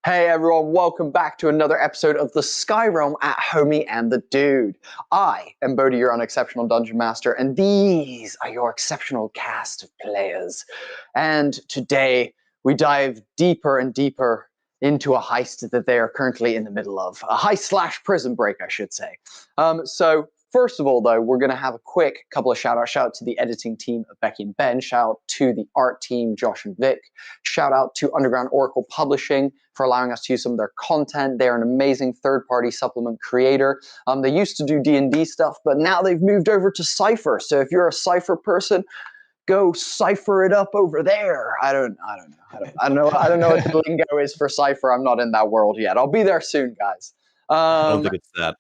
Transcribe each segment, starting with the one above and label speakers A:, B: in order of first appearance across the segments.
A: Hey everyone, welcome back to another episode of the Sky Realm at Homie and the Dude. I am Bodhi, your unexceptional dungeon master, and these are your exceptional cast of players. And today we dive deeper and deeper into a heist that they are currently in the middle of. A heist slash prison break, I should say. So first of all, though, we're going to have a quick couple of shout-outs. Shout out to the editing team of Becky and Ben. Shout out to the art team, Josh and Vic. Shout out to Underground Oracle Publishing for allowing us to use some of their content. They're an amazing third-party supplement creator. They used to do D&D stuff, but now they've moved over to Cypher. So if you're a Cypher person, go cipher it up over there. I don't know what the lingo is for Cypher. I'm not in that world yet. I'll be there soon, guys.
B: I don't think it's that.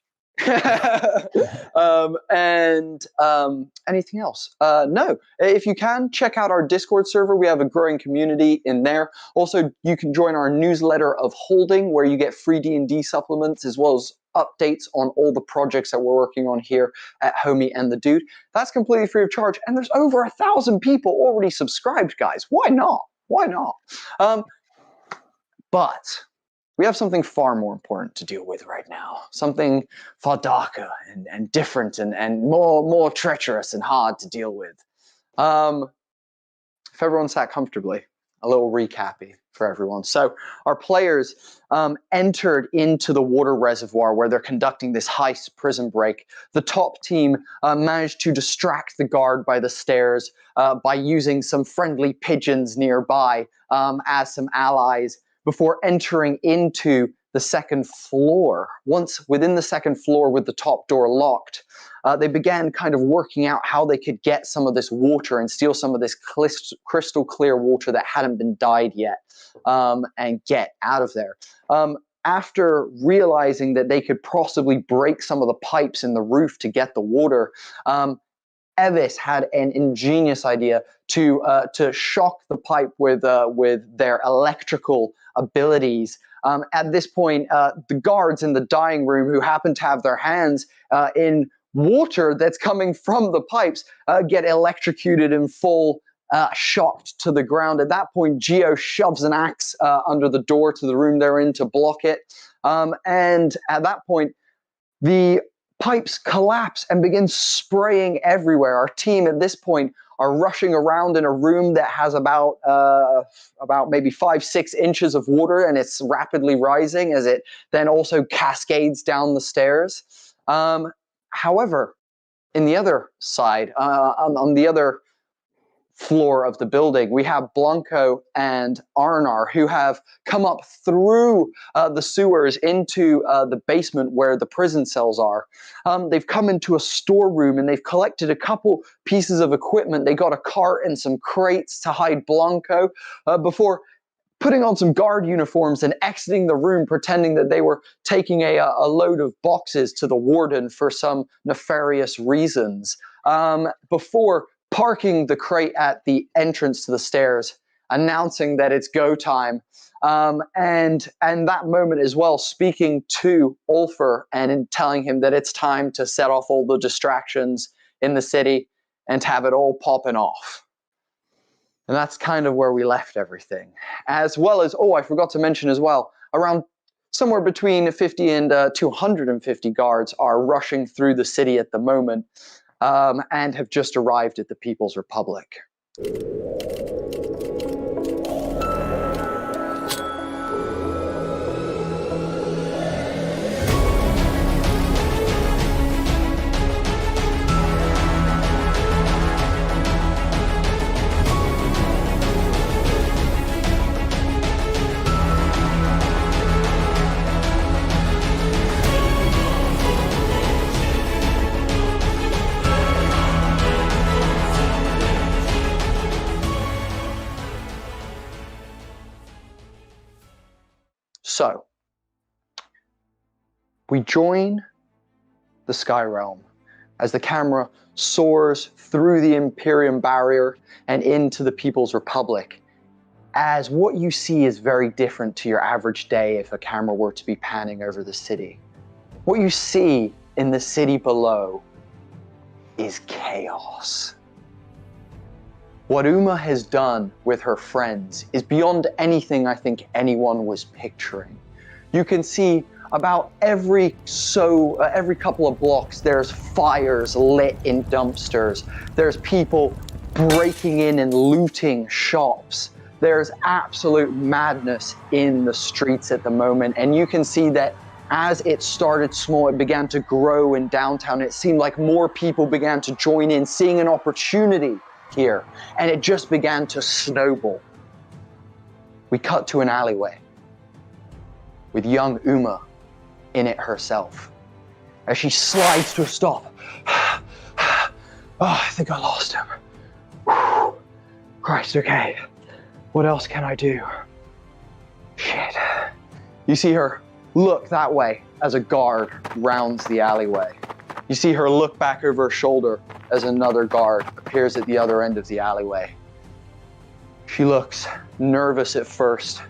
A: Anything else? No. If you can, check out our Discord server. We have a growing community in there. Also, you can join our newsletter of Holding, where you get free D&D supplements as well as updates on all the projects that we're working on here at Homie and the Dude. That's completely free of charge, and there's over 1,000 people already subscribed, guys. Why not? Why not? But we have something far more important to deal with right now. Something far darker and different and more treacherous and hard to deal with. If everyone sat comfortably, a little recappy for everyone. So our players entered into the water reservoir where they're conducting this heist prison break. The top team managed to distract the guard by the stairs by using some friendly pigeons nearby as some allies, before entering into the second floor. Once within the second floor with the top door locked, they began kind of working out how they could get some of this water and steal some of this crystal clear water that hadn't been dyed yet, and get out of there. After realizing that they could possibly break some of the pipes in the roof to get the water, Evis had an ingenious idea to shock the pipe with their electrical abilities. At this point, the guards in the dining room, who happen to have their hands in water that's coming from the pipes, get electrocuted in full, shocked to the ground. At that point, Geo shoves an axe under the door to the room they're in to block it. And at that point, the pipes collapse and begin spraying everywhere. Our team at this point are rushing around in a room that has about maybe 5-6 inches of water, and it's rapidly rising as it then also cascades down the stairs. However, in the other side, on the other floor of the building, we have Blanco and Arnar, who have come up through the sewers into the basement where the prison cells are. They've come into a storeroom and they've collected a couple pieces of equipment. They got a cart and some crates to hide Blanco before putting on some guard uniforms and exiting the room, pretending that they were taking a load of boxes to the warden for some nefarious reasons, before parking the crate at the entrance to the stairs, announcing that it's go time, and that moment as well, speaking to Ulfer and telling him that it's time to set off all the distractions in the city and have it all popping off. And that's kind of where we left everything. As well as, I forgot to mention as well, around somewhere between 50 and 250 guards are rushing through the city at the moment, and have just arrived at the People's Republic. So, we join the Sky Realm as the camera soars through the Imperium barrier and into the People's Republic, as what you see is very different to your average day if a camera were to be panning over the city. What you see in the city below is chaos. What Uma has done with her friends is beyond anything I think anyone was picturing. You can see about every couple of blocks, there's fires lit in dumpsters. There's people breaking in and looting shops. There's absolute madness in the streets at the moment. And you can see that as it started small, it began to grow in downtown. It seemed like more people began to join in, seeing an opportunity here. And it just began to snowball. We cut to an alleyway with young Uma in it herself. As she slides to a stop. Oh, I think I lost him. Whew. Christ, okay. What else can I do? Shit. You see her look that way as a guard rounds the alleyway. You see her look back over her shoulder as another guard appears at the other end of the alleyway. She looks nervous at first,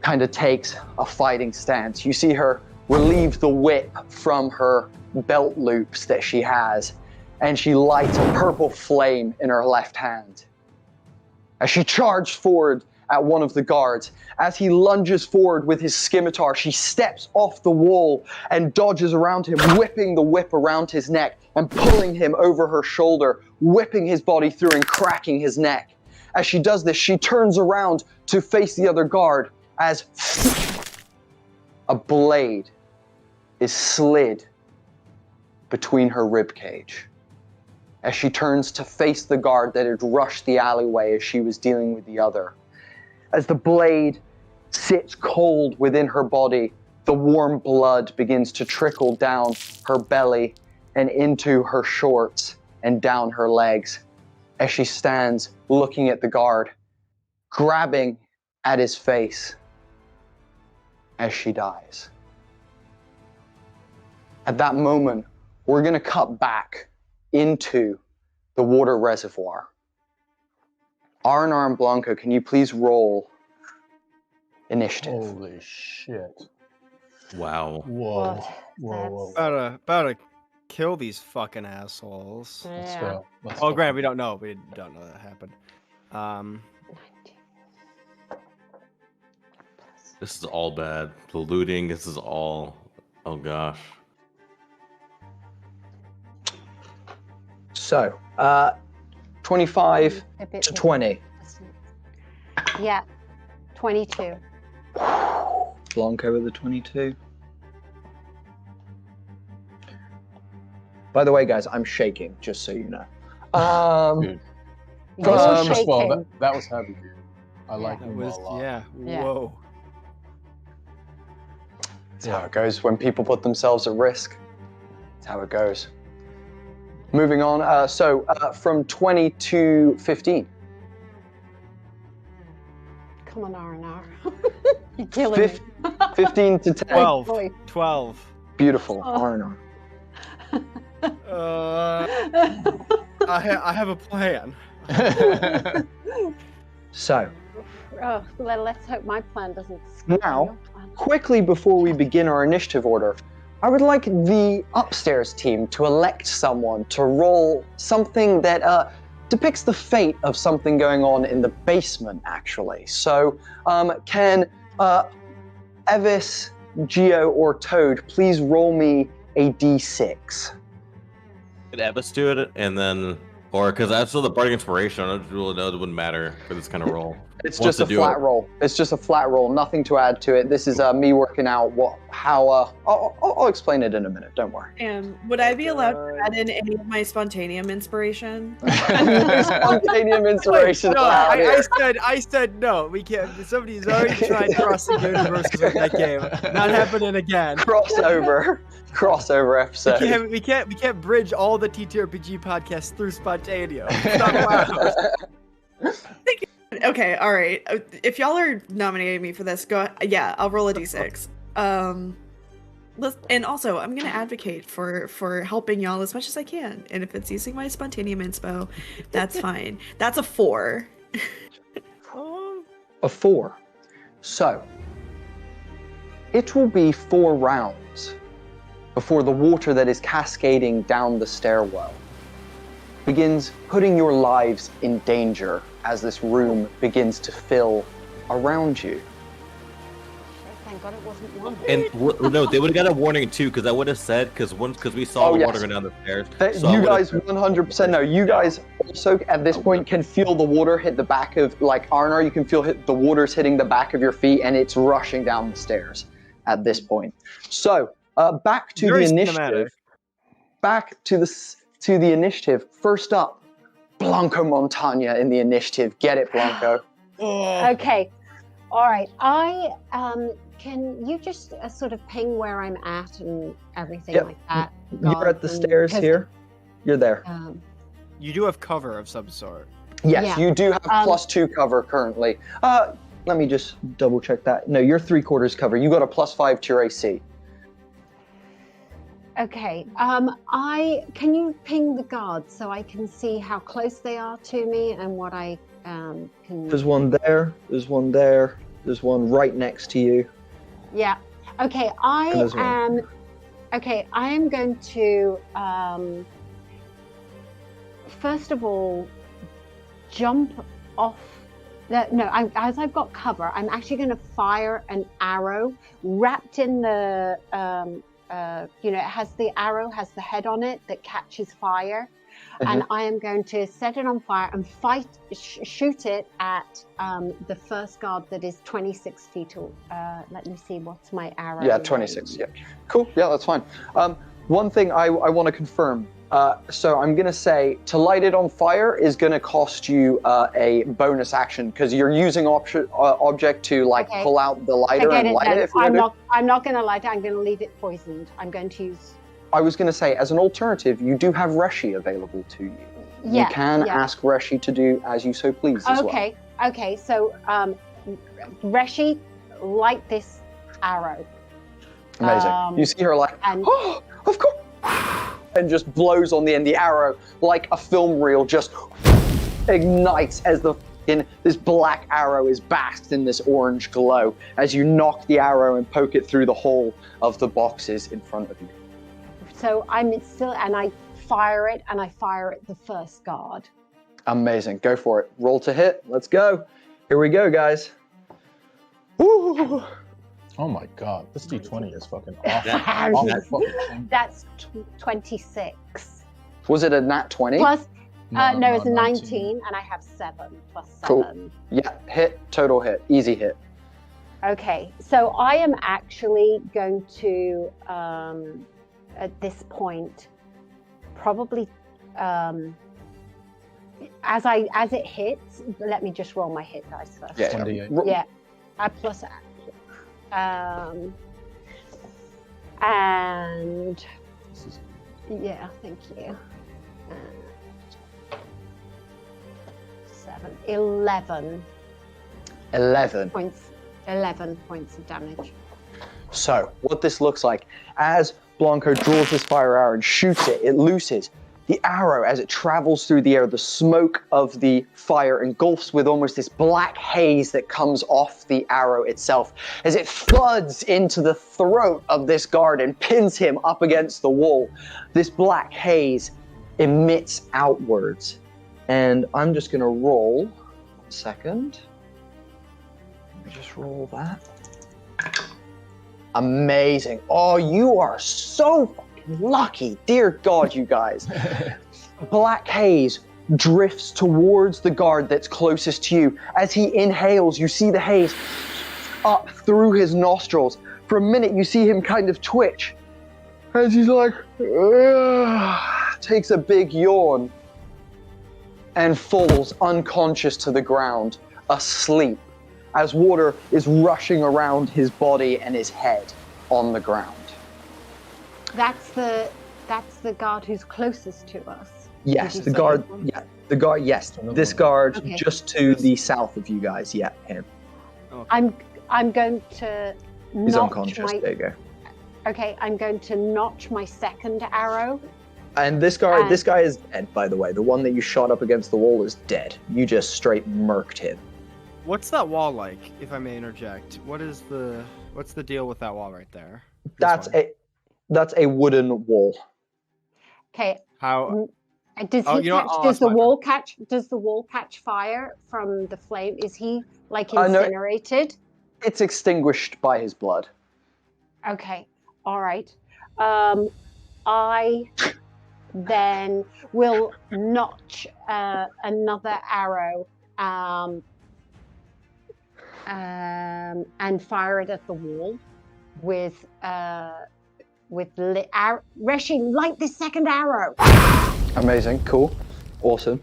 A: kind of takes a fighting stance. You see her relieve the whip from her belt loops that she has, and she lights a purple flame in her left hand. As she charged forward at one of the guards, as he lunges forward with his scimitar, she steps off the wall and dodges around him, whipping the whip around his neck and pulling him over her shoulder, whipping his body through and cracking his neck. As she does this, she turns around to face the other guard as a blade is slid between her ribcage. As she turns to face the guard that had rushed the alleyway as she was dealing with the other. As the blade sits cold within her body, the warm blood begins to trickle down her belly and into her shorts and down her legs. As she stands looking at the guard, grabbing at his face as she dies. At that moment, we're going to cut back into the water reservoir. R&R and Blanco, can you please roll initiative?
C: Holy shit.
B: Wow.
C: Whoa. Whoa.
D: About to kill these fucking assholes.
C: Let's go.
D: Oh, granted, we don't know. We don't know that happened.
B: This is all bad. The looting, this is all... Oh, gosh.
A: So, 25 to 20.
E: Yeah, 22.
A: Blanco with the 22. By the way, guys, I'm shaking, just so you know.
C: Dude.
E: You're
C: First of all,
E: shaking.
C: that was heavy, dude. I like
D: That
C: him
D: was,
C: a lot.
D: yeah.
E: Yeah.
D: Whoa.
A: That's how it goes when people put themselves at risk. That's how it goes. Moving on, from 20 to 15.
E: Come on, R&R. You're killing me.
A: 15 to 10.
D: 12.
E: Boy.
D: 12.
A: Beautiful,
E: Oh.
A: R&R.
D: I have a plan.
A: So,
E: Oh, let's hope my plan doesn't screw
A: Now-
E: your plan.
A: quickly before we begin our initiative order, I would like the upstairs team to elect someone to roll something that depicts the fate of something going on in the basement, actually. So, can Evis, Geo, or Toad please roll me a d6?
B: Could Evis do it? And then... Or, because I saw the bardic inspiration, I don't really know, it wouldn't matter for this kind of roll.
A: It's
B: Wants
A: just a
B: to do
A: flat
B: it.
A: roll. It's just a flat roll, nothing to add to it. This is me working out I'll explain it in a minute, don't worry.
F: And would I be allowed to add in any of my spontaneum inspiration?
A: Spontaneous inspiration
D: No,
A: allowed here.
D: I said no. We can't. Somebody's already tried crossing universes with that game. Not happening again.
A: Crossover episode.
D: We can't bridge all the ttrpg podcasts through spontaneous. It's not allowed.
F: Okay, all right. If y'all are nominating me for this, go. Yeah, I'll roll a d6. And also, I'm gonna advocate for helping y'all as much as I can. And if it's using my spontaneum inspo, that's fine. That's a 4.
A: A 4. So, it will be 4 rounds before the water that is cascading down the stairwell begins putting your lives in danger as this room begins to fill around you.
E: Thank God it wasn't one.
B: And no, they would have got a warning too, because I would have said, because we saw the water go down the stairs.
A: You guys 100% know. You guys also at this point can feel the water hit the back of, like Arnar, you can feel the water's hitting the back of your feet and it's rushing down the stairs at this point. So back to the initiative. Back to the initiative. First up, Blanco Montaña in the initiative. Get it, Blanco.
E: Okay. All right. Can you just sort of ping where I'm at and everything like that?
A: You're at the stairs here. You're there.
D: You do have cover of some sort.
A: Yes, you do have +2 cover currently. Let me just double check that. No, you're 3/4 cover. You got a +5 to your AC.
E: Okay. Can you ping the guards so I can see how close they are to me and what I can.
A: There's one there. There's one there. There's one right next to you.
E: Yeah. Okay. I am going to first of all jump off. As I've got cover, I'm actually going to fire an arrow wrapped in the. It has the head on it that catches fire, and I am going to set it on fire and shoot it at the first guard that is 26 feet. Let me see, what's my arrow?
A: Yeah, 26. Yeah, cool. Yeah, that's fine. One thing I want to confirm. So I'm going to say to light it on fire is going to cost you a bonus action because you're using object to pull out the lighter and light it.
E: I'm not going to light it. I'm going to leave it poisoned. I'm going to use.
A: I was going to say, as an alternative, you do have Reshi available to you.
E: Yeah,
A: you can ask Reshi to do as you so please as well.
E: Okay. So Reshi, light this arrow.
A: Amazing. You see her oh, of course. And just blows on the end. The arrow, like a film reel, just ignites as this black arrow is basked in this orange glow as you knock the arrow and poke it through the hole of the boxes in front of you.
E: So I fire it, and I fire at the first guard.
A: Amazing. Go for it. Roll to hit. Let's go. Here we go, guys. Woo!
C: Oh my God, this D20 is fucking awful.
E: That's 26.
A: Was it a nat 20?
E: Plus, no, it's a 19, and I have 7 plus 7.
A: Cool. Yeah, hit, total hit, easy hit.
E: Okay, so I am actually going to, at this point, probably, as it hits, let me just roll my hit dice first.
A: Yeah.
E: Plus. And yeah, thank you. 11 points. 11 points of damage.
A: So what this looks like, as Blanco draws this fire arrow and shoots it, it looses. The arrow, as it travels through the air, the smoke of the fire engulfs with almost this black haze that comes off the arrow itself as it floods into the throat of this guard and pins him up against the wall. This black haze emits outwards. And I'm just going to roll. 1 second. Let me just roll that. Amazing. Oh, you are so lucky. Dear God, you guys. Black haze drifts towards the guard that's closest to you. As he inhales, you see the haze up through his nostrils. For a minute, you see him kind of twitch as he's like, takes a big yawn and falls unconscious to the ground, asleep, as water is rushing around his body and his head on the ground.
E: That's the guard who's closest to us.
A: Yes, the guard. Yeah, the guard. Yes, this guard just to the south of you guys. Yeah, him.
E: Okay. I'm going to.
A: He's unconscious. There you go.
E: Okay, I'm going to notch my second arrow.
A: And this guy is dead, by the way. The one that you shot up against the wall is dead. You just straight murked him.
D: What's that wall like, if I may interject? What's the deal with that wall right there?
A: That's a wooden wall.
E: Okay.
D: How
E: Does
D: Oh,
E: he
D: you know what?
E: catch?
D: I'll
E: Does
D: ask
E: the
D: my
E: wall catch? Does the wall catch fire from the flame? Is he like
A: No.
E: incinerated?
A: It's extinguished by his blood.
E: Okay. All right. I then will notch another arrow and fire it at the wall with Reshi, light this second arrow.
A: Amazing, cool, awesome.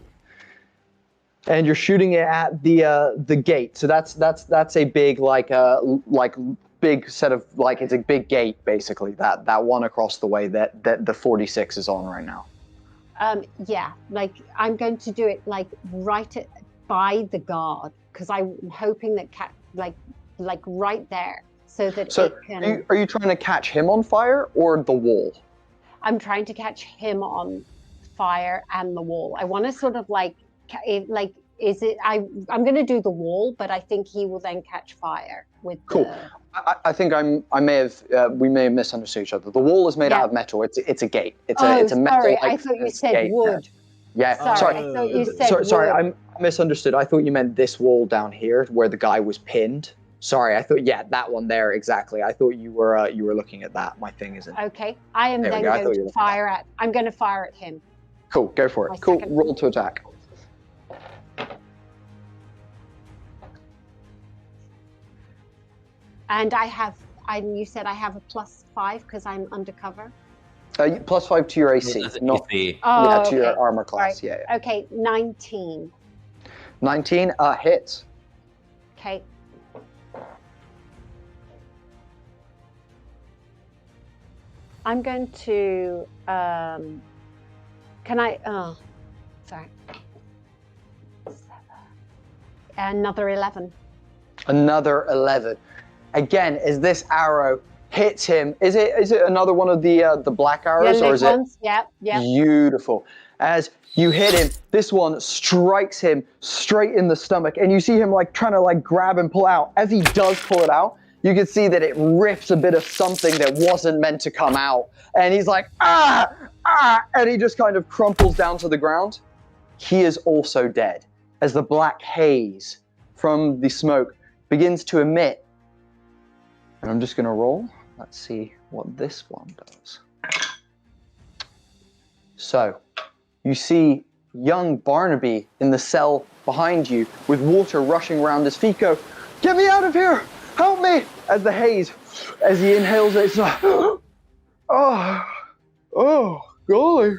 A: And you're shooting it at the gate. So that's a big big set of it's a big gate basically. That one across the way that the 46 is on right now.
E: Yeah, like I'm going to do it right by the guard because I'm hoping that right there so that it can.
A: Are you trying to catch him on fire or the wall?
E: I'm trying to catch him on fire and the wall. I want to sort of I'm going to do the wall, but I think he will then catch fire with.
A: Cool. I think we may have misunderstood each other. The wall is made out of metal. It's a gate. It's a metal.
E: Sorry, I thought you said
A: gate.
E: wood.
A: Yeah,
E: sorry. I thought you said wood.
A: Sorry, I misunderstood. I thought you meant this wall down here where the guy was pinned. Sorry, I thought that one there exactly. I thought you were looking at that. My thing isn't.
E: Okay, I am then going to fire at. I'm going to fire at him.
A: Cool, go for it. Cool, roll to attack.
E: And you said I have a +5 because I'm undercover.
A: +5 to your AC, not to your armor class. Right. Yeah.
E: Okay, 19.
A: 19 hits.
E: Okay. I'm going to. Can I? Oh, sorry. 7. Another 11. Another
A: 11. Again, as this arrow hits him, is it another one of the black arrows, or is
E: ones? Yeah.
A: Beautiful? As you hit him, this one strikes him straight in the stomach, and you see him trying to grab and pull out. As he does pull it out, you can see that it rips a bit of something that wasn't meant to come out, and he's like and he just kind of crumples down to the ground. He is also dead, as the black haze from the smoke begins to emit. And I'm just going to roll. Let's see what this one does. So, you see young Barnaby in the cell behind you with water rushing around his feet go, "Get me out of here! Help me!" As the haze, as he inhales it, it's like, oh, golly.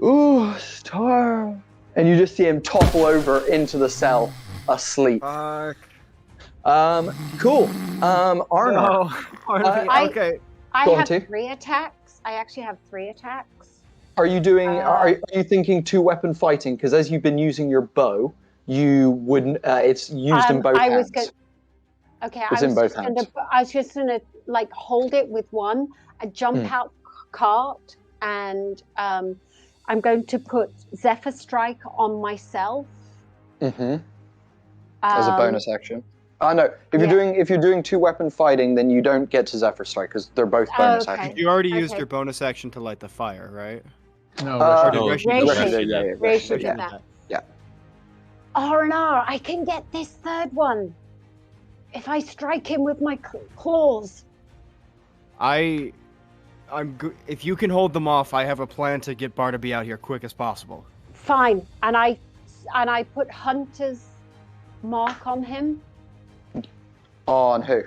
A: Oh, it's tired. And you just see him topple over into the cell, asleep.
D: Fuck.
A: Cool. Arnar.
D: No. Okay.
E: I have 3 attacks. I actually have 3 attacks.
A: Are you doing? Are you thinking 2-weapon fighting? Because as you've been using your bow, you wouldn't. It's used in both hands.
E: Okay, I was just gonna hold it with one. I jump out cart, and I'm going to put Zephyr Strike on myself.
A: Mm-hmm. As a bonus action. No. If you're doing 2-weapon fighting, then you don't get to Zephyr Strike because they're both bonus actions.
D: You already used your bonus action to light the fire, right?
C: No,
E: Reshi did that.
A: Yeah.
E: Arnar, I can get this third one if I strike him with my claws.
D: If you can hold them off, I have a plan to get Barnaby out here quick as possible.
E: Fine, and I put Hunter's mark on him.
A: On who?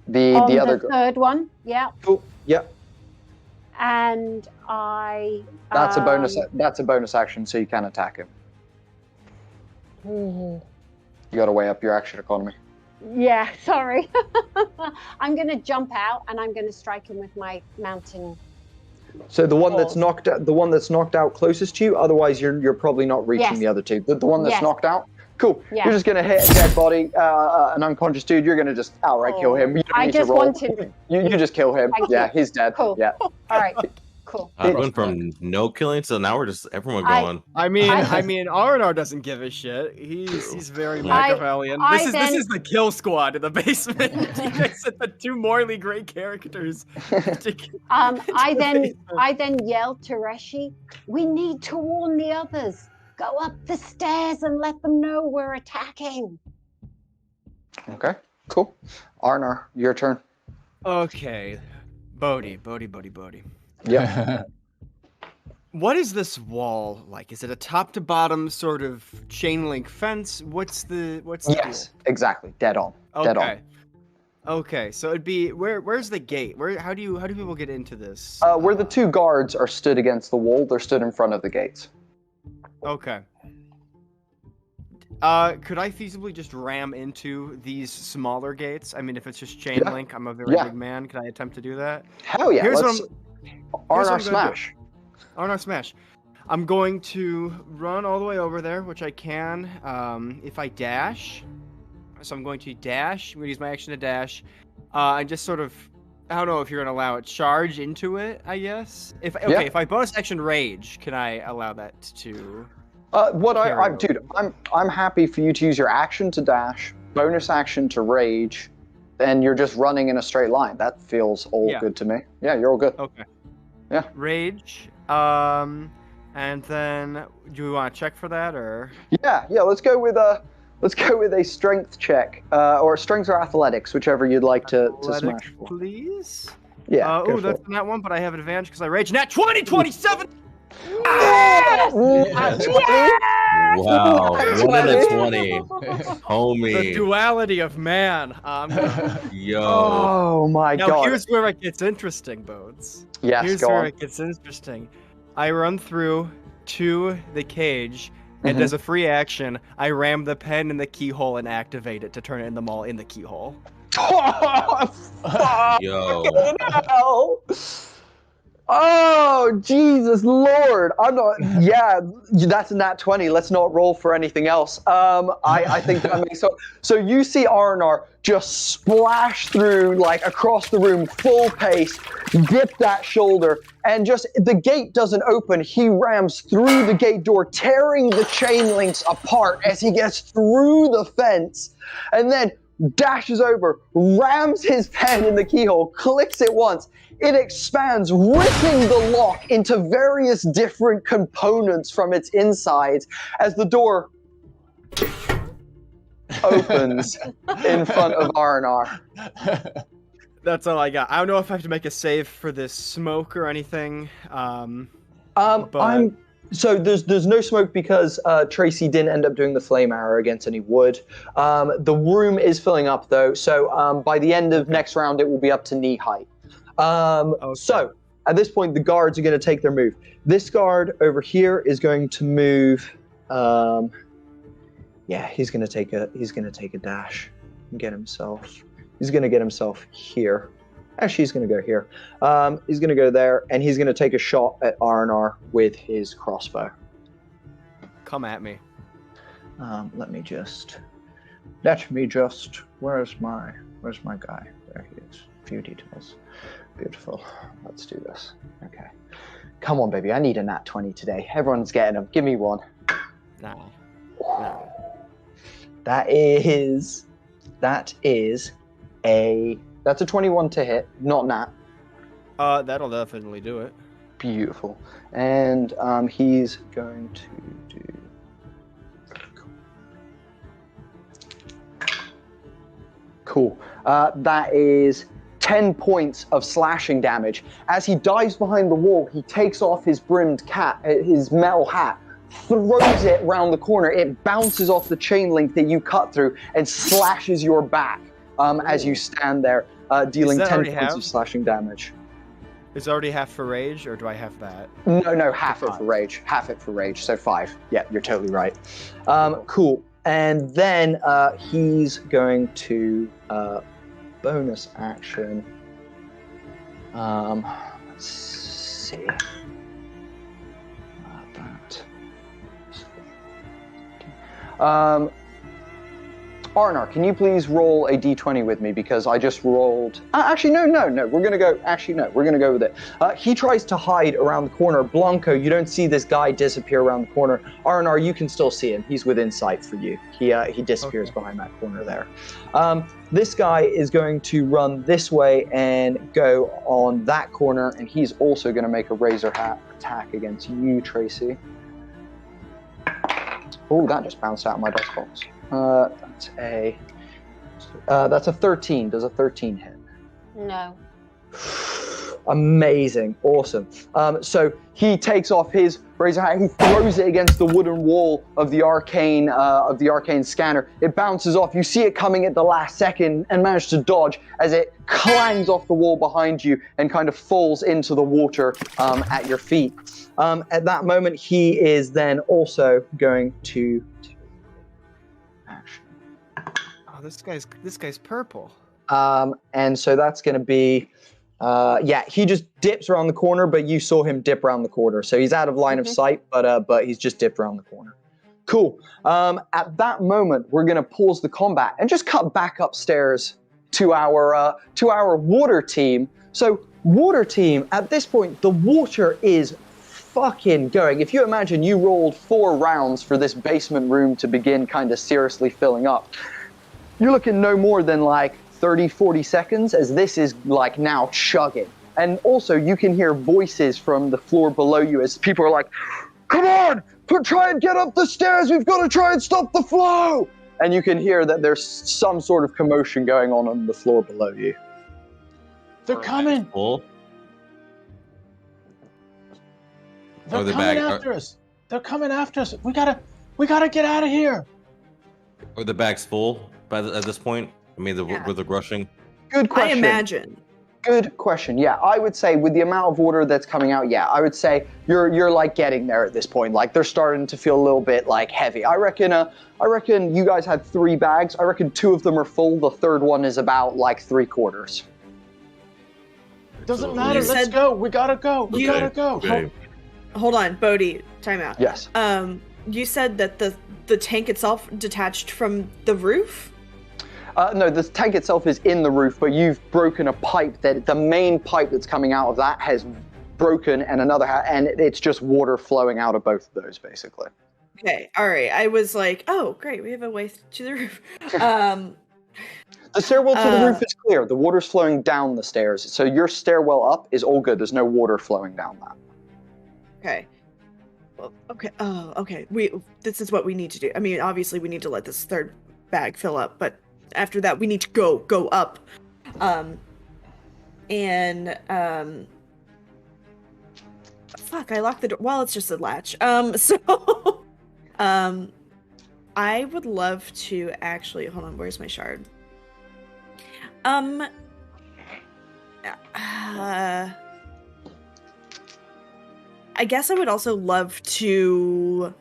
A: The other
E: third one. Yeah.
A: Cool. Yep.
E: And
A: That's a bonus. That's a bonus action, so you can attack him. You got to weigh up your action economy.
E: Yeah, sorry. I'm going to jump out and I'm going to strike him with my mountain.
A: So the one that's knocked out closest to you. Otherwise, you're probably not reaching the other two. The one that's knocked out. Cool. Yeah. You're just going to hit a dead body, an unconscious dude. You're going to just outright kill him. You don't need to roll. You just kill him. He's dead.
E: Cool.
A: Yeah.
E: All right. Cool.
B: I went from no killing, so now we're just everyone
E: I-
B: going.
D: I mean,
E: I-
D: R&R doesn't give a shit. He's very Machiavellian.
E: I
D: This is the kill squad in the basement. You guys said the two morally great characters.
E: I then yelled to Reshi, "We need to warn the others. Go up the stairs and let them know we're attacking."
A: Okay, cool. Arnar, your turn.
D: Okay, Bodhi.
A: Yeah.
D: What is this wall like? Is it a top to bottom sort of chain link fence? What's the
A: Yes, exactly. Dead on.
D: deal?
A: Dead
D: Okay.
A: on.
D: Okay, so it'd be where's the gate? How do people get into this?
A: Where the two guards are stood against the wall, they're stood in front of the gates.
D: Okay. Could I feasibly just ram into these smaller gates? I mean, if it's just chain link, I'm a very big man. Can I attempt to do that?
A: Hell yeah.
D: Here's
A: Let's
D: what I'm
A: Arnar
D: gonna
A: smash.
D: Arnar smash. I'm going to run all the way over there, which I can. If I dash, so I'm going to dash. I'm going to use my action to dash. And just sort of, I don't know if you're going to allow it, charge into it, I guess. If I bonus action rage, can I allow that to?
A: Dude, I'm happy for you to use your action to dash, bonus action to rage, and you're just running in a straight line. That feels all good to me. Yeah, you're all good.
D: Okay.
A: Yeah.
D: Rage. And then do we want to check for that or?
A: Yeah. Let's go with a strength check, or strength or athletics, whichever you'd like to smash for.
D: Please.
A: Yeah.
D: Oh, that's not one, but I have advantage because I rage. Nat 27.
A: Yes!
B: Wow, 1 in a 20,
D: The
B: homie.
D: duality of man.
B: Yo.
A: Oh my
D: Now
A: god.
D: here's where it gets interesting, Bodes.
A: Yes,
D: Here's
A: go
D: where
A: on.
D: it gets interesting. I run through to the cage, and as a free action, I ram the pen in the keyhole and activate it to turn it in the mall in the keyhole.
A: Oh, fuck.
B: Yo.
A: No. Oh, Jesus Lord. I'm not, yeah, that's a nat 20. Let's not roll for anything else. I think that makes so you see Arnar just splash through, like, across the room, full pace, dip that shoulder, and just, the gate doesn't open. He rams through the gate door, tearing the chain links apart as he gets through the fence, and then dashes over, rams his pen in the keyhole, clicks it once. It expands, ripping the lock into various different components from its insides as the door opens in front of Arnar.
D: That's all I got. I don't know if I have to make a save for this smoke or anything.
A: So there's no smoke because Tracy didn't end up doing the flame arrow against any wood. The room is filling up though, so by the end of next round it will be up to knee height. So at this point the guards are going to take their move. This guard over here is going to move. He's going to take a dash and get himself. He's going to get himself here. Actually, he's going to go here. He's going to go there, and he's going to take a shot at Arnar with his crossbow.
D: Come at me.
A: Let me just. Where's my guy? There he is. Few details. Beautiful. Let's do this. Okay. Come on, baby. I need a nat 20 today. Everyone's getting them. Give me one.
D: Nah.
A: That is that's a 21 to hit, not nat.
D: That'll definitely do it.
A: Beautiful. And he's going to do. Cool. That is 10 points of slashing damage. As he dives behind the wall, he takes off his brimmed cap, his metal hat, throws it round the corner. It bounces off the chain link that you cut through and slashes your back as you stand there, dealing 10 points of slashing damage.
D: Is it already half for rage, or do I have that?
A: No, half it for rage. Half it for rage, so 5. Yeah, you're totally right. Cool. And then he's going to bonus action. Let's see. Arnar, can you please roll a d20 with me because I just rolled... actually, no. We're going to go... Actually, no. We're going to go with it. He tries to hide around the corner. Blanco, you don't see this guy disappear around the corner. Arnar, you can still see him. He's within sight for you. He disappears behind that corner there. This guy is going to run this way and go on that corner, and he's also going to make a razor hat attack against you, Tracy. Oh, that just bounced out of my dice box. That's a 13. Does a 13 hit?
E: No.
A: Amazing, awesome. So he takes off his razor hat, he throws it against the wooden wall of the arcane scanner. It bounces off. You see it coming at the last second and manage to dodge as it clangs off the wall behind you and kind of falls into the water at your feet. At that moment, he is then also going to take action.
D: Oh, this guy's purple.
A: And so that's going to be. He just dips around the corner, but you saw him dip around the corner. So he's out of line of sight, but he's just dipped around the corner. Cool. At that moment, we're going to pause the combat and just cut back upstairs to our water team. So water team, at this point, the water is fucking going. If you imagine you rolled 4 rounds for this basement room to begin kind of seriously filling up, you're looking no more than like 30, 40 seconds as this is like now chugging. And also you can hear voices from the floor below you as people are like, come on, try and get up the stairs. We've got to try and stop the flow. And you can hear that there's some sort of commotion going on the floor below you.
C: They're coming.
B: Full.
C: They're coming after us. They're coming after us. We gotta get out of here.
B: Are the bags full at this point? I mean, with the rushing.
A: Good question.
F: I imagine.
A: Good question. Yeah, I would say with the amount of water that's coming out, yeah, I would say you're like getting there at this point. Like they're starting to feel a little bit like heavy. I reckon you guys had 3 bags. I reckon 2 of them are full. The third one is about like 3/4.
C: Doesn't matter. Let's go. We gotta go. We gotta go.
B: Okay.
F: Hold on, Bodhi. Time out.
A: Yes.
F: You said that the tank itself detached from the roof?
A: No, the tank itself is in the roof, but you've broken a pipe the main pipe that's coming out of that has broken and and it's just water flowing out of both of those, basically.
F: Okay, all right. I was like, oh, great, we have a way to the roof.
A: The stairwell to the roof is clear. The water's flowing down the stairs. So your stairwell up is all good. There's no water flowing down that.
F: Okay. Well, okay. Oh, okay. This is what we need to do. I mean, obviously we need to let this third bag fill up, but after that we need to go up. Fuck, I locked the door. Well, it's just a latch. I would love to actually, hold on, where's my shard? I guess I would also love to...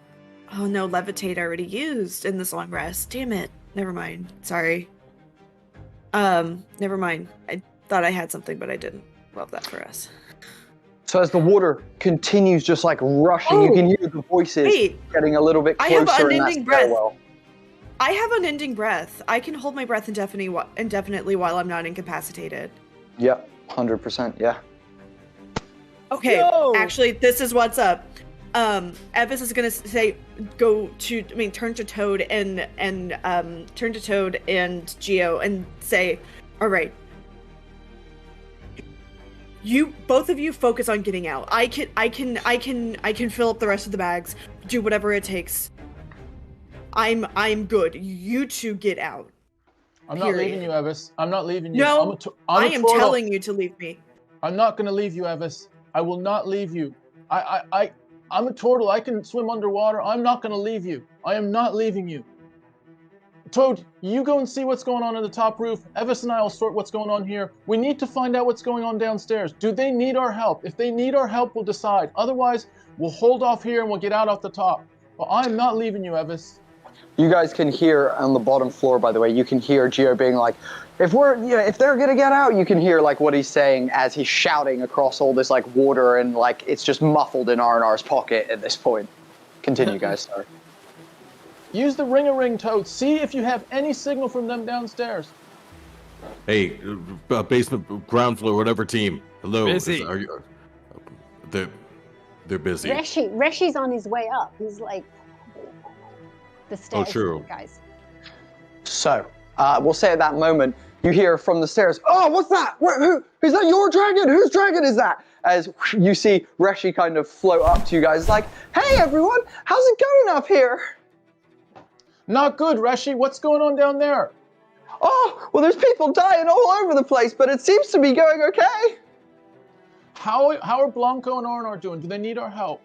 F: Oh no, levitate I already used in this long rest. Damn it. Never mind. Sorry. Never mind. I thought I had something, but I didn't. Love that for us.
A: So as the water continues just like rushing, you can hear the voices getting a little bit closer.
F: I have unending breath.
A: Stairwell.
F: I have unending breath. I can hold my breath indefinitely while I'm not incapacitated.
A: Yep, 100%, yeah.
F: Okay, actually, this is what's up. Evis is gonna say, turn to Toad and Geo and say, all right, both of you focus on getting out. I can fill up the rest of the bags, do whatever it takes. I'm good. You two get out.
C: I'm not leaving you, Evis. I'm not leaving you.
F: No, I am telling you to leave me.
C: I'm not gonna leave you, Evis. I will not leave you. I'm a turtle. I can swim underwater. I'm not gonna leave you. I am not leaving you. Toad, you go and see what's going on the top roof. Evis and I will sort what's going on here. We need to find out what's going on downstairs. Do they need our help? If they need our help, we'll decide. Otherwise, we'll hold off here and we'll get out off the top. But I'm not leaving you, Evis.
A: You guys can hear on the bottom floor, by the way, you can hear Geo being like, if they're gonna get out, you can hear like what he's saying as he's shouting across all this like water and like it's just muffled in R&R's pocket at this point. Continue, guys, sorry.
C: Use the ring-a-ring, Toad. See if you have any signal from them downstairs.
B: Hey, basement, ground floor, whatever team. Hello.
D: Busy.
B: They're busy.
E: Reshi's on his way up. He's like the stairs.
B: True.
E: Guys.
A: So, we'll say at that moment, you hear from the stairs, "Oh, what's that? Who is that? Your dragon? Whose dragon is that?" As you see Reshi kind of float up to you guys, like, "Hey everyone, how's it going up here?"
C: Not good, Reshi. What's going on down there?
A: "Oh, well, there's people dying all over the place, but it seems to be going okay."
C: How are Blanco and Ornor doing? Do they need our help?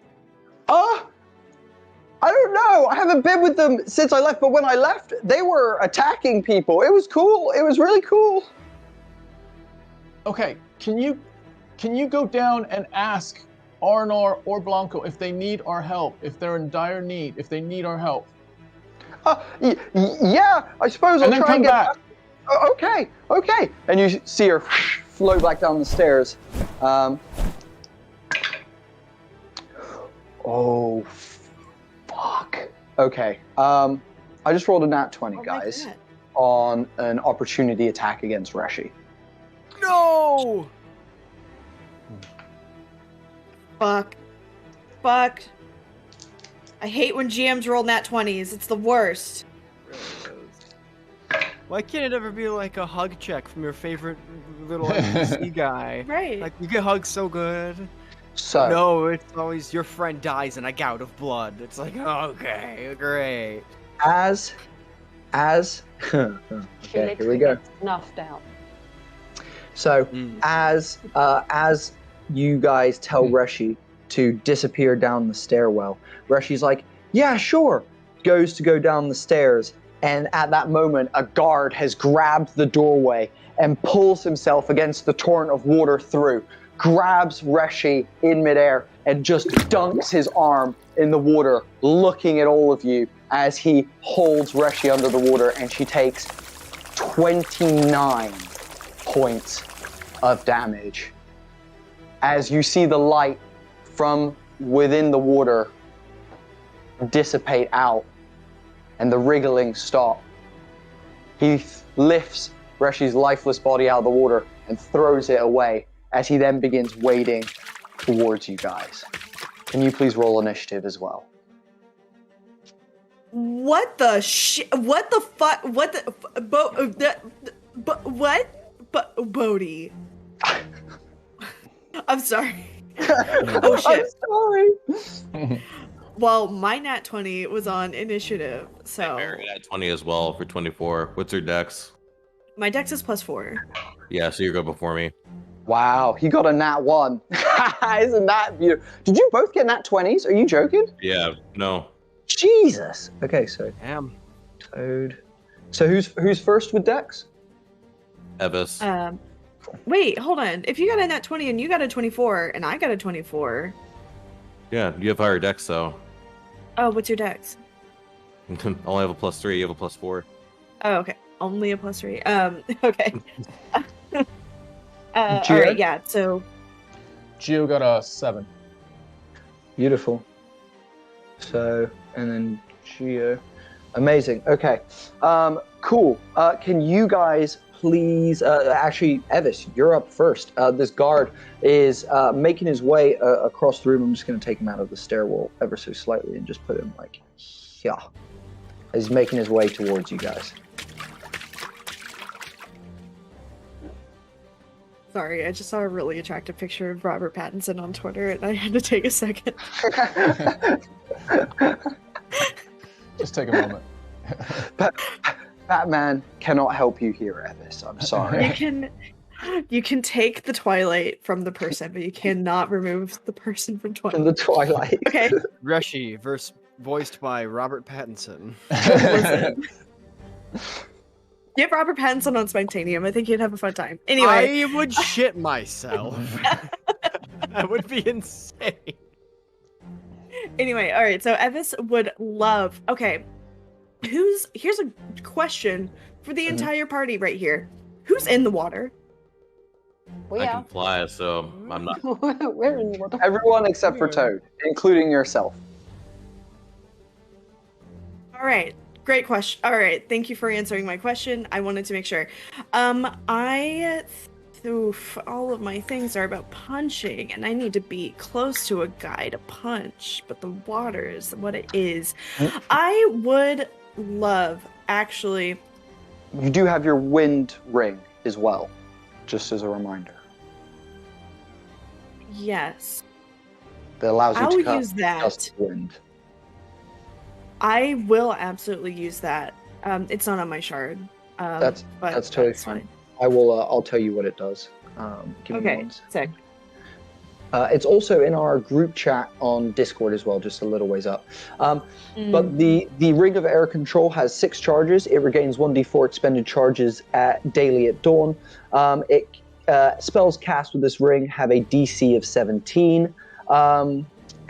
A: I don't know. I haven't been with them since I left, but when I left, they were attacking people. It was cool. It was really cool.
C: Okay, can you go down and ask Ornor or Blanco if they need our help, if they're in dire need, if they need our help?
A: Yeah, I suppose I'll
C: then
A: try and
C: come
A: get
C: back.
A: Okay. And you see her float back down the stairs. Oh, fuck. Okay. I just rolled a nat 20, guys, on an opportunity attack against Reshi.
D: No!
F: Fuck. I hate when GMs roll nat 20s. It's the worst.
D: Why can't it ever be like a hug check from your favorite little NPC guy?
F: Right.
D: Like, you get hugged so good.
A: So,
D: No, it's always your friend dies in a gout of blood. It's like, okay, great.
A: as okay, here we go.
E: Snuffed out.
A: So as you guys tell Reshi to disappear down the stairwell, Reshi's like, "Yeah, sure." Goes to go down the stairs, and at that moment, a guard has grabbed the doorway and pulls himself against the torrent of water through, grabs Reshi in midair, and just dunks his arm in the water, looking at all of you as he holds Reshi under the water, and she takes 29 points of damage. As you see the light from within the water dissipate out and the wriggling stop, he lifts Reshi's lifeless body out of the water and throws it away as he then begins wading towards you guys. Can you please roll initiative as well?
F: What the shit? What the fuck? What the? What? Bodhi. I'm sorry. Oh shit.
A: I'm sorry.
F: Well, my nat 20 was on initiative, so.
B: Mary at 20 as well for 24. What's your dex?
F: My dex is +4.
B: Yeah, so you're good before me.
A: Wow, he got a nat 1. Isn't that beautiful? Did you both get nat 20s? Are you joking?
B: Yeah, no.
A: Jesus. Okay, so
D: Damn.
A: Toad. So who's first with Dex?
B: Evis.
F: Wait, hold on. If you got a nat 20 and you got a 24 and I got a 24.
B: Yeah, you have higher dex though.
F: Oh, what's your dex?
B: I only have a +3, you have a +4.
F: Oh, okay. Only a +3. Okay.
A: Gio?
F: Alright, yeah, so.
C: Gio got a 7.
A: Beautiful. So, and then Gio. Amazing. Okay. Cool. Can you guys please, actually, Evis, you're up first. This guard is making his way across the room. I'm just going to take him out of the stairwell ever so slightly and just put him like, yeah. He's making his way towards you guys.
F: Sorry, I just saw a really attractive picture of Robert Pattinson on Twitter and I had to take a second.
C: Just take a moment.
A: Batman cannot help you here, Evis. I'm sorry.
F: You can take the Twilight from the person, but you cannot remove the person from Twilight.
A: From the Twilight.
F: Okay.
D: Reshi, voiced by Robert Pattinson.
F: Listen. Get Robert Pattinson on Spectanium. I think he'd have a fun time. Anyway.
D: I would shit myself. That would be insane.
F: Anyway, all right. So Evis would love. Okay, here's a question for the entire party right here. Who's in the water?
E: We
B: I
E: are.
B: can fly, so I'm not.
E: We're in the water.
A: Everyone except for Toad, including yourself.
F: All right. Great question. All right, thank you for answering my question. I wanted to make sure. Oof, all of my things are about punching, and I need to be close to a guy to punch, but the water is what it is. I would love, actually.
A: You do have your wind ring as well, just as a reminder.
F: Yes.
A: That allows you
F: I'll
A: to
F: use that.
A: gust of wind.
F: I will absolutely use that. It's not on my shard.
A: That's totally fine.
F: fine.
A: I will. I'll tell you what it does. Give me
F: Okay,
A: one second.
F: sick.
A: It's also in our group chat on Discord as well, just a little ways up. But the Ring of Air Control has 6 charges. It regains 1d4 expended charges daily at dawn. Spells cast with this ring have a DC of 17.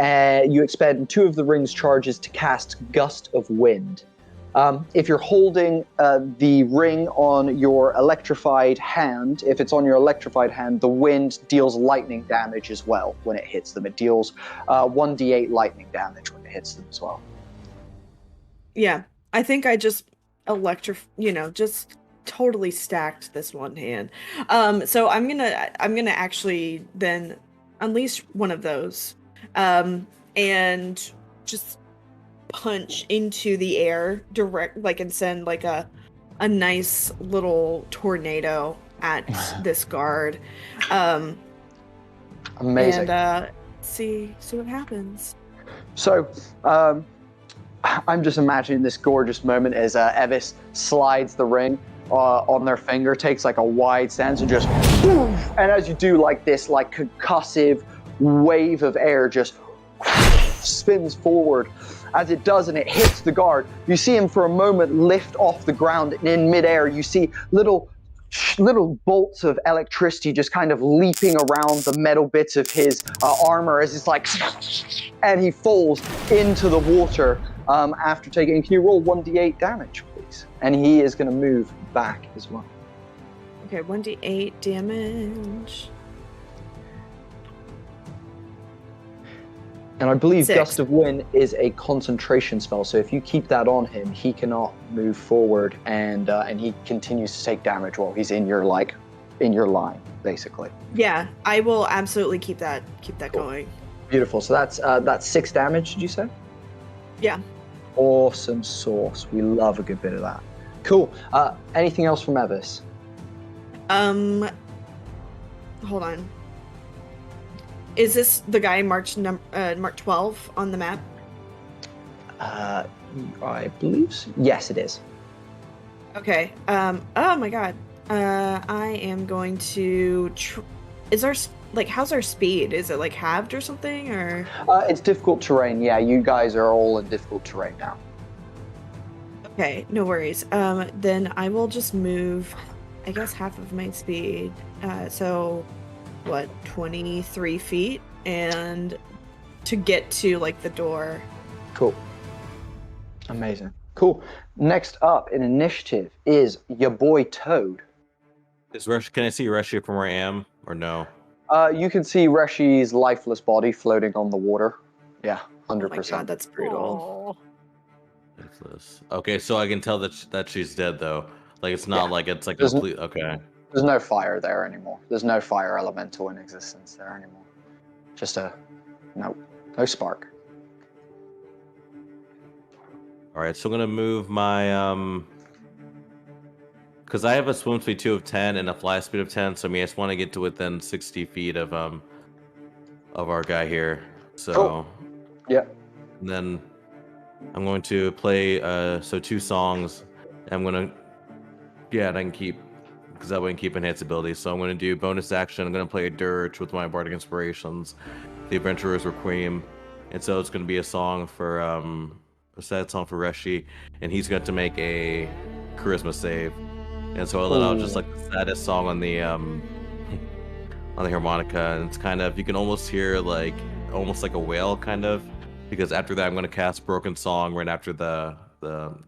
A: You expend 2 of the ring's charges to cast Gust of Wind. If you're holding the ring on your electrified hand, if it's on your electrified hand, the wind deals lightning damage as well when it hits them. It deals 1d8 lightning damage when it hits them as well.
F: Yeah, I think I just just totally stacked this one hand. So I'm gonna actually then unleash one of those, and just punch into the air and send like a nice little tornado at this guard.
A: Amazing.
F: And see what happens.
A: So, I'm just imagining this gorgeous moment as Evis slides the ring on their finger, takes like a wide stance, and just, and as you do, like this, like concussive wave of air just spins forward. As it does, and it hits the guard, you see him for a moment lift off the ground, and in midair, you see little bolts of electricity just kind of leaping around the metal bits of his armor as it's like, and he falls into the water after taking. Can you roll 1d8 damage, please? And he is going to move back as well.
F: Okay, 1d8 damage.
A: And I believe
F: 6.
A: Gust of Wind is a concentration spell, so if you keep that on him, he cannot move forward, and he continues to take damage while he's in your line, basically.
F: Yeah, I will absolutely keep that going.
A: Beautiful. So that's 6 damage. Did you say?
F: Yeah.
A: Awesome sauce. We love a good bit of that. Cool. Anything else from Evis?
F: Hold on. Is this the guy marked 12 on the map?
A: I believe so. Yes, it is.
F: Okay. Oh my god. I am going to. How's our speed? Is it like halved or something, or?
A: It's difficult terrain. Yeah, you guys are all in difficult terrain now.
F: Okay, no worries. Then I will just move, I guess, half of my speed. So, what, 23 feet, and to get to like the door.
A: Cool. Amazing. Cool. Next up in initiative is your boy Toad.
B: Can I see Reshi from where I am, or no?
A: You can see Reshi's lifeless body floating on the water. Yeah, 100%.
F: Oh my god, that's brutal.
B: Lifeless. Okay, so I can tell that she's dead though. Like it's not like it's like complete. Okay.
A: There's no fire there anymore. There's no fire elemental in existence there anymore. Just no spark.
B: All right, so I'm gonna move my because I have a swim speed 2 of 10 and a fly speed of 10. So I mean, I just want to get to within 60 feet of our guy here. So
A: cool. Yeah.
B: And then I'm going to play 2 songs. I'm gonna and I can keep. Because that way I can keep enhanced abilities. So I'm going to do bonus action. I'm going to play a dirge with my bardic inspirations, the Adventurer's Requiem, and so it's going to be a song for a sad song for Reshi, and he's going to make a charisma save. And so I let out just like the saddest song on the harmonica, and it's kind of, you can almost hear like almost like a wail kind of, because after that I'm going to cast Broken Song right after the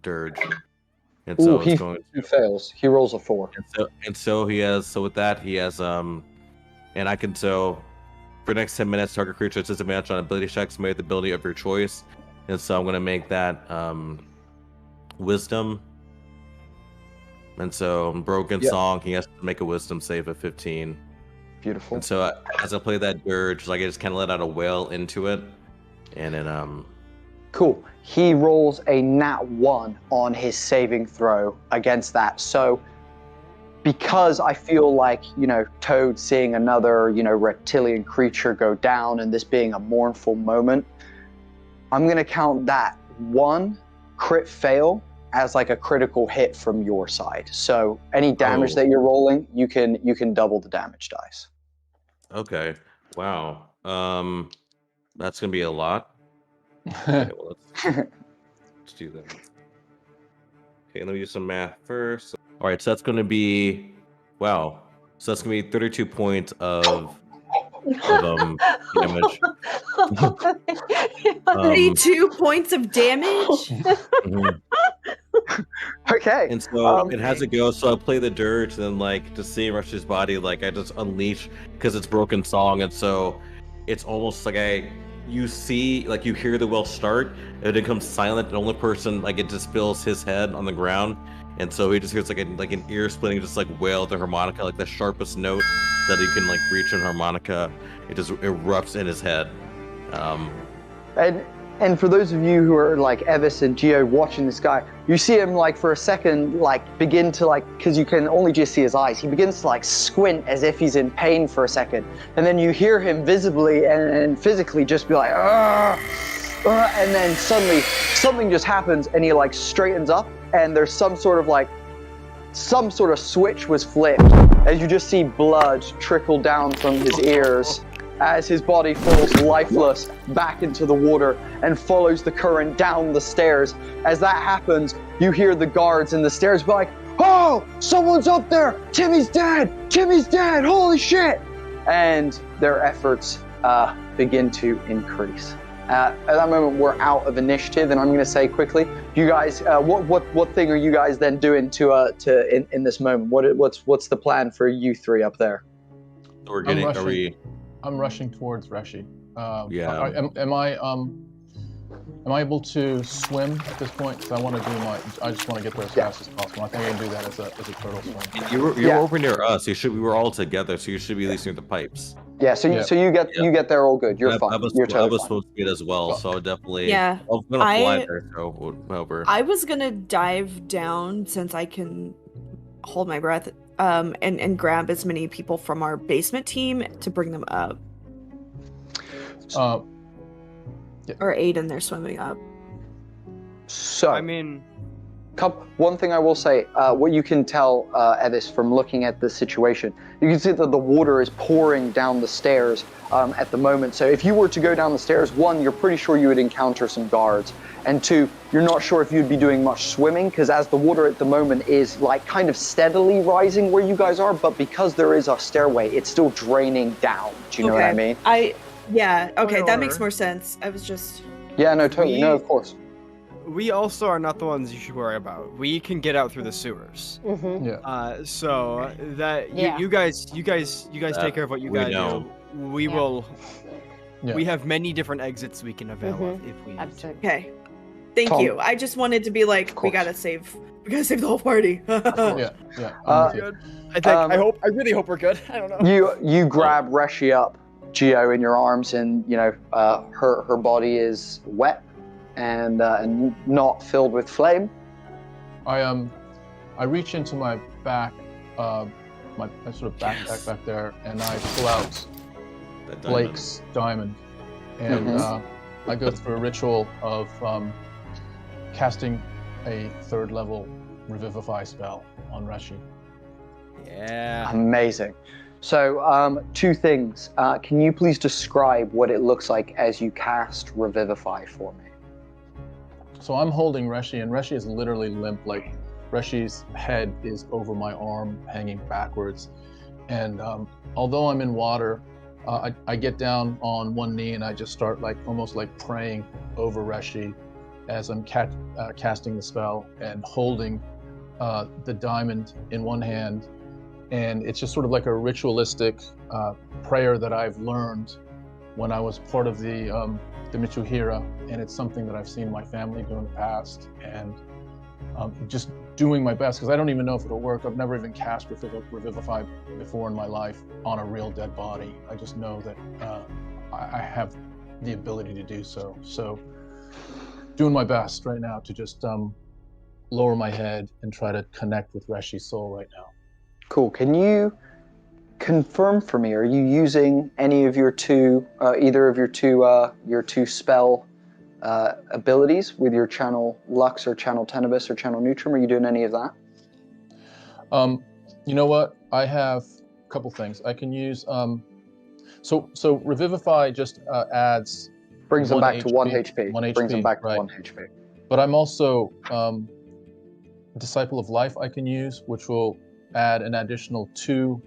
B: dirge. And so
A: he fails. He rolls a 4.
B: And so with that he has and I can, so for the next 10 minutes target creature has disadvantage on ability checks made with the ability of your choice. And so I'm gonna make that wisdom. And so broken song, he has to make a wisdom save of 15.
A: Beautiful.
B: And so as I play that dirge, like I just kind of let out a wail into it. And then
A: Cool. He rolls a nat 1 on his saving throw against that. So because I feel like, Toad seeing another, reptilian creature go down and this being a mournful moment, I'm going to count that 1 crit fail as like a critical hit from your side. So any damage that you're rolling, you can double the damage dice.
B: Okay. Wow. That's going to be a lot. Okay, well, let's do that. Okay, let me do some math first. All right, so that's going to be, wow. So that's going to be 32 points of damage.
F: 32 points of damage?
B: Mhm.
A: Okay.
B: And so it has to go. So I play the dirge, and then like to see Rush's body, like I just unleash because it's broken song, and so it's almost like you hear the well start, and it becomes silent. The only person like it just feels his head on the ground, and so he just hears like an ear splitting, just like wail the harmonica, like the sharpest note that he can like reach in harmonica. It just erupts in his head.
A: And for those of you who are like Evis and Geo watching this guy, you see him like for a second like begin to like, because you can only just see his eyes, he begins to like squint as if he's in pain for a second, and then you hear him visibly and physically just be like and then suddenly something just happens and he like straightens up, and there's some sort of switch was flipped as you just see blood trickle down from his ears as his body falls lifeless back into the water and follows the current down the stairs. As that happens, you hear the guards in the stairs be like, "Oh, someone's up there! Timmy's dead! Timmy's dead! Holy shit!" And their efforts begin to increase. At that moment, we're out of initiative, and I'm going to say quickly, you guys, what thing are you guys then doing in this moment? What's the plan for you three up there?
B: We're getting.
C: I'm rushing towards Reshi.
B: Yeah.
C: Am I able to swim at this point? Because I just want to get there as fast as possible. I think I can do that as a turtle swim.
B: You're over near us. We were all together, so you should be at least near the pipes.
A: Yeah. So you get there all good. You're fine.
B: I was supposed to get as well, so definitely.
F: Yeah.
B: I'm gonna fly there. So over.
F: I was gonna dive down since I can hold my breath. And grab as many people from our basement team to bring them up. Or aid in their swimming up.
A: So,
D: I mean,
A: one thing I will say, what you can tell, Evis, from looking at the situation, you can see that the water is pouring down the stairs at the moment. So if you were to go down the stairs, 1, you're pretty sure you would encounter some guards. And 2, you're not sure if you'd be doing much swimming, because as the water at the moment is like kind of steadily rising where you guys are, but because there is a stairway, it's still draining down. Do you know what I mean?
F: That makes more sense. I was just...
A: Yeah, no, totally. No, of course.
D: We also are not the ones you should worry about. We can get out through the sewers.
E: Mm-hmm.
C: Yeah.
D: So that you guys take care of what you gotta do. We will. Yeah. We have many different exits we can avail of if we.
E: Absolutely.
F: Okay. Thank you. I just wanted to be like, we gotta save the whole party.
C: Yeah.
D: I really hope we're good. I don't know.
A: You grab Reshi up, Geo, in your arms, and her body is wet and not filled with flame.
C: I reach into my back, my sort of backpack back there, and I pull out Blake's diamond, and I go through a ritual of casting a 3rd level revivify spell on Reshi.
D: Yeah.
A: Amazing. So, 2 things. Can you please describe what it looks like as you cast Revivify for me?
C: So I'm holding Reshi, and Reshi is literally limp. Like, Reshi's head is over my arm, hanging backwards. And although I'm in water, I get down on one knee and I just start almost praying over Reshi as I'm casting the spell and holding the diamond in one hand. And it's just sort of like a ritualistic prayer that I've learned when I was part of the Mitsuhira, and it's something that I've seen my family do in the past. And just doing my best, because I don't even know if it'll work. I've never even cast Revivify before in my life on a real dead body. I just know that I have the ability to do so. So doing my best right now to just lower my head and try to connect with Reshi's soul right now.
A: Cool. Can you confirm for me, are you using any of your either of your two spell abilities with your channel Lux or channel Tenebris or channel Neutrum? Are you doing any of that?
C: You know what? I have a couple things. I can use, so Revivify just adds...
A: Brings them back
C: HP,
A: to 1 HP.
C: 1 HP.
A: Brings them back to
C: right.
A: 1 HP.
C: But I'm also Disciple of Life I can use, which will add an additional 2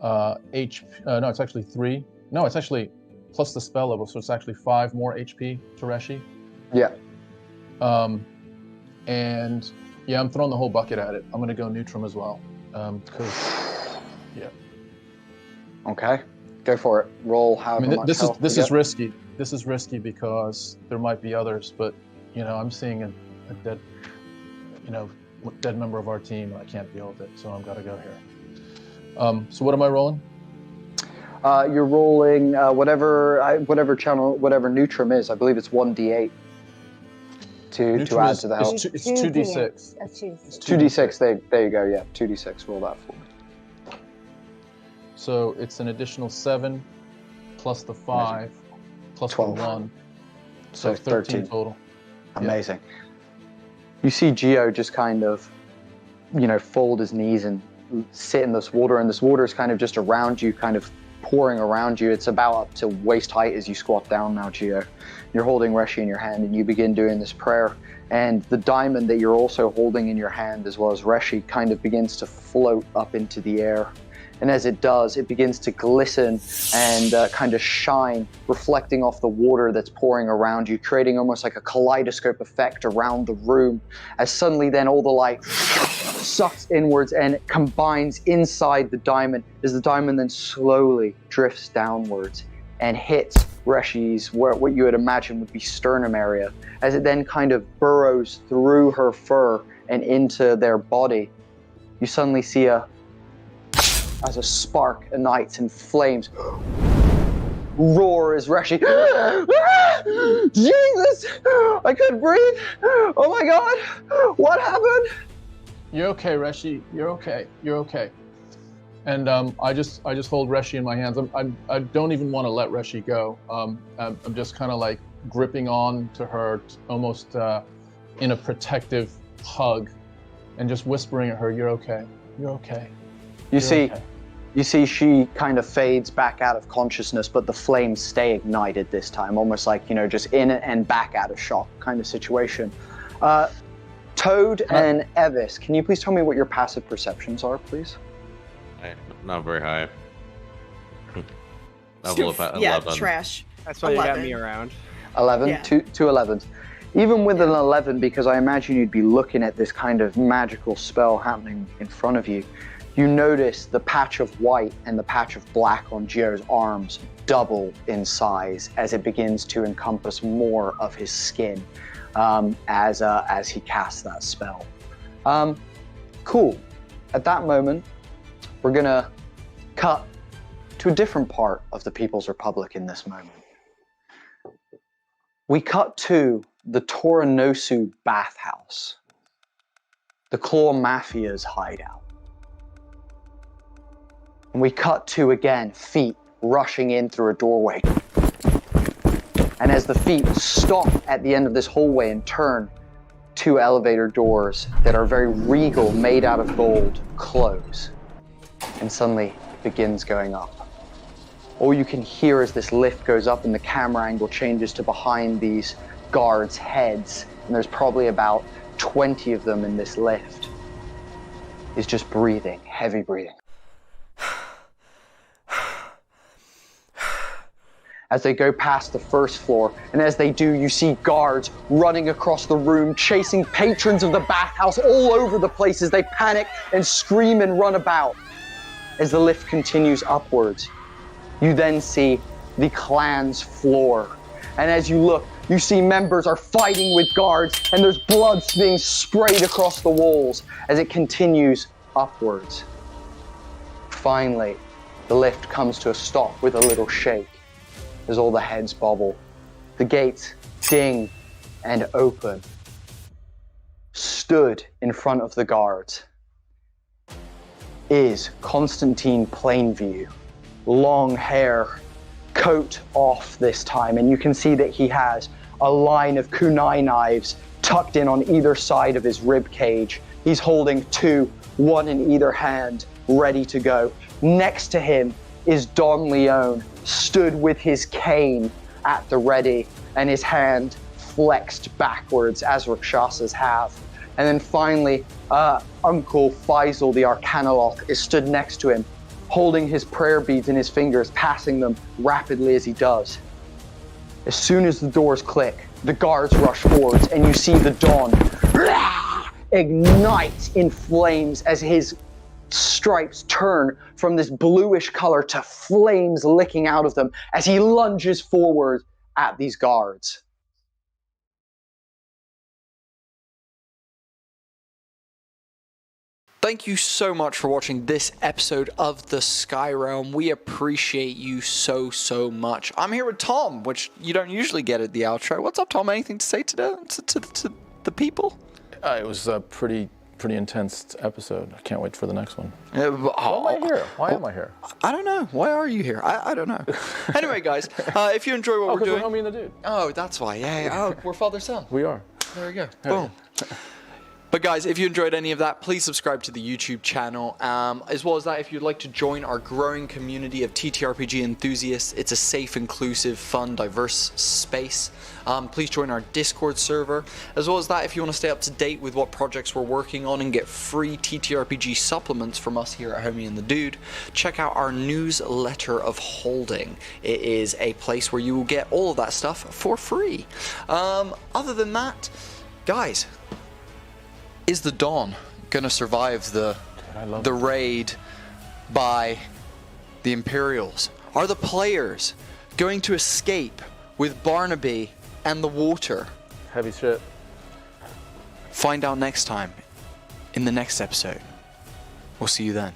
C: HP. No, it's actually 3. No, it's actually plus the spell level, so it's actually 5 more HP to Reshi.
A: Yeah.
C: And yeah, I'm throwing the whole bucket at it. I'm gonna go Neutrum as well, because yeah.
A: Okay, go for it. Roll however much health
C: this
A: you
C: is
A: get.
C: risky. This is risky because there might be others, but you know, I'm seeing a dead, dead member of our team, and I can't deal with it, so I've got to go here. So what am I rolling?
A: You're rolling whatever channel, whatever Neutrum is. I believe it's 1d8 to add to the health.
C: It's 2d6.
E: It's
A: 2d6. There you go. Yeah, 2d6. Roll that for me.
C: So it's an additional 7 plus the 5 plus
A: 12.
C: the 1.
A: So 13
C: total.
A: Amazing. Yeah. You see Geo just kind of, fold his knees and sit in this water, and this water is kind of just around you, kind of pouring around you. It's about up to waist height as you squat down now, Geo. You're holding Reshi in your hand, and you begin doing this prayer, and the diamond that you're also holding in your hand, as well as Reshi, kind of begins to float up into the air. And as it does, it begins to glisten and kind of shine, reflecting off the water that's pouring around you, creating almost like a kaleidoscope effect around the room, as suddenly then all the light sucks inwards and combines inside the diamond, as the diamond then slowly drifts downwards and hits Reshi's, what you would imagine would be sternum area, as it then kind of burrows through her fur and into their body. You suddenly see as a spark ignites and flames roar as Reshi, Jesus, I couldn't breathe. Oh my God, what happened?
C: You're okay, Reshi. You're okay. You're okay. And I just hold Reshi in my hands. I don't even want to let Reshi go. I'm just kind of like gripping on to her, almost in a protective hug, and just whispering at her, "You're okay. You're okay."
A: You see she kind of fades back out of consciousness, but the flames stay ignited this time, almost like, just in and back out of shock kind of situation. Toad and Evis, can you please tell me what your passive perceptions are, please?
B: Not very high.
F: Yeah, trash.
D: That's why
F: 11.
D: You got me around.
A: 11,
F: Yeah.
A: two 11s. Even with an 11, because I imagine you'd be looking at this kind of magical spell happening in front of you, you notice the patch of white and the patch of black on Geo's arms double in size as it begins to encompass more of his skin as he casts that spell. Cool. At that moment, we're gonna cut to a different part of the People's Republic in this moment. We cut to the Torrential bathhouse, the Claw Mafia's hideout. And we cut to, again, feet rushing in through a doorway. And as the feet stop at the end of this hallway and turn, 2 elevator doors that are very regal, made out of gold, close. And suddenly it begins going up. All you can hear as this lift goes up and the camera angle changes to behind these guards' heads, and there's probably about 20 of them in this lift, is just breathing, heavy breathing. As they go past the first floor, and as they do, you see guards running across the room, chasing patrons of the bathhouse all over the place as they panic and scream and run about. As the lift continues upwards, you then see the clan's floor. And as you look, You see members are fighting with guards, and there's blood being sprayed across the walls as it continues upwards. Finally, the lift comes to a stop with a little shake as all the heads bobble. The gates ding and open. Stood in front of the guards is Constantine Plainview. Long hair, coat off this time, and you can see that he has a line of kunai knives tucked in on either side of his rib cage. He's holding two, one in either hand, ready to go. Next to him is Don Leone, stood with his cane at the ready and his hand flexed backwards as Rakshasas have. And then finally, Uncle Faisal the Arcanoloth is stood next to him, holding his prayer beads in his fingers, passing them rapidly as he does. As soon as the doors click, the guards rush forwards, and you see the Don ignite in flames as his stripes turn from this bluish color to flames licking out of them as he lunges forward at these guards.
G: Thank you so much for watching this episode of the Sky Realm. We appreciate you so much. I'm here with Tom, which you don't usually get at the outro. What's up, Tom? Anything to say to the people?
C: It was a pretty intense episode. I can't wait for the next one.
G: Why
C: Why am I here? Why am I here?
G: I don't know. Why are you here? I don't know. Anyway, guys, if you enjoy what we're doing...
C: we're Homie and the Dude.
G: Oh, that's why. Yeah. Oh, we're father-son.
C: We are.
G: There we go. Boom. But guys, if you enjoyed any of that, please subscribe to the YouTube channel. As well as that, if you'd like to join our growing community of ttrpg enthusiasts, it's a safe, inclusive, fun, diverse space. Please join our Discord server. As well as that, if you want to stay up to date with what projects we're working on and get free ttrpg supplements from us here at Homie and the Dude, check out our newsletter of holding. It is a place where you will get all of that stuff for free. Other than that, guys, is the Dawn gonna survive the raid by the Imperials? Are the players going to escape with Barnaby and the water?
C: Heavy shit.
G: Find out next time in the next episode. We'll see you then.